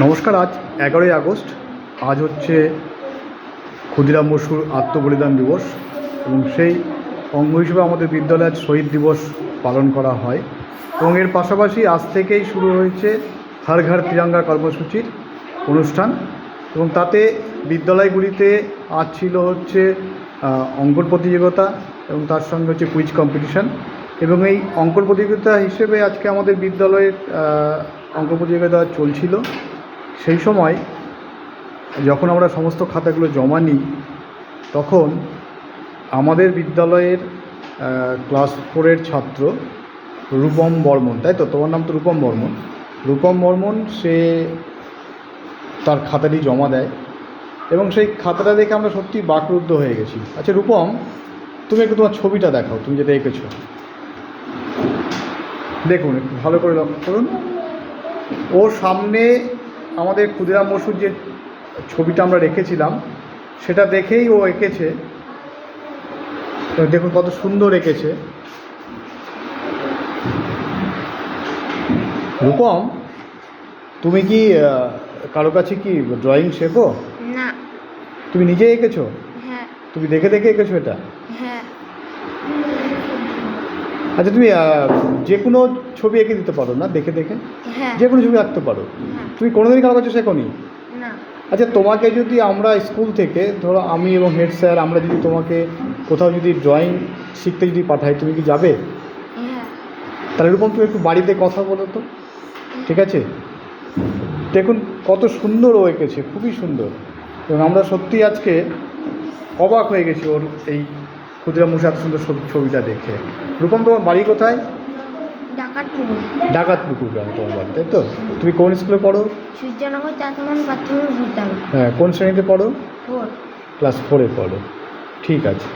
নমস্কার। আজ 11ই আগস্ট। আজ হচ্ছে ক্ষুদিরাম বসুর আত্মবলিদান দিবস এবং সেই অঙ্গ হিসেবে আমাদের বিদ্যালয়ে শহীদ দিবস পালন করা হয় এবং এর পাশাপাশি আজ থেকেই শুরু হয়েছে হর ঘর তিরঙ্গা কর্মসূচির অনুষ্ঠান এবং তাতে বিদ্যালয়গুলিতে আজ ছিল হচ্ছে অঙ্কন প্রতিযোগিতা এবং তার সঙ্গে হচ্ছে কুইজ কম্পিটিশান এবং এই অঙ্কন প্রতিযোগিতা হিসেবে আজকে আমাদের বিদ্যালয়ের অঙ্ক প্রতিযোগিতা চলছিল। সেই সময় যখন আমরা সমস্ত খাতাগুলো জমা নিই তখন আমাদের বিদ্যালয়ের ক্লাস 4-এর ছাত্র রূপম বর্মন, তাই তো তোমার নাম তো রূপম বর্মন, রূপম বর্মন সে তার খাতাটি জমা দেয় এবং সেই খাতাটা দেখে আমরা সত্যি বাকরুদ্ধ হয়ে গেছি। আচ্ছা রূপম, তুমি একটু তোমার ছবিটা দেখাও, তুমি যেটা এঁকেছো। দেখুন একটু ভালো করে লক্ষ্য করুন, ওর সামনে আমাদের ক্ষুদিরাম বসুর যে ছবিটা আমরা রেখেছিলাম সেটা দেখেই ও এঁকেছে। দেখুন কত সুন্দর এঁকেছে। রূপম, তুমি কি কারো কাছে কি ড্রয়িং শেখো? না। তুমি নিজে এঁকেছো? হ্যাঁ। তুমি দেখে দেখে এঁকেছো এটা? হ্যাঁ। আচ্ছা তুমি যে কোনো ছবি এঁকে দিতে পারো না দেখে দেখে? হ্যাঁ। যে কোনো ছবি আঁকতে পারো? হ্যাঁ। তুমি কোনোদিনই কারো কাছে শেখোনি? না। আচ্ছা তোমাকে যদি আমরা স্কুল থেকে, ধরো আমি এবং হেড স্যার, আমরা যদি তোমাকে কোথাও যদি ড্রয়িং শিখতে যদি পাঠাই, তুমি কি যাবে? হ্যাঁ। তাহলে এরকম তুমি একটু বাড়িতে কথা বলো তো, ঠিক আছে? দেখুন কত সুন্দর ও এঁকেছে, খুবই সুন্দর এবং আমরা সত্যি আজকে অবাক হয়ে গেছি ওর এই ক্ষুদিরাম বসু এত সুন্দর ছবিটা দেখে। রূপম, তোমার বাড়ি কোথায়? ডাকাতপুকুর গ্রামে তোমার বাড়ি, তাই তো? তুমি কোন স্কুলে পড়ো? সূর্যনগর চাতমান প্রাথমিক বিদ্যালয়। হ্যাঁ, কোন শ্রেণীতে পড়ো? 4। ক্লাস 4-এ পড়ো। ঠিক আছে।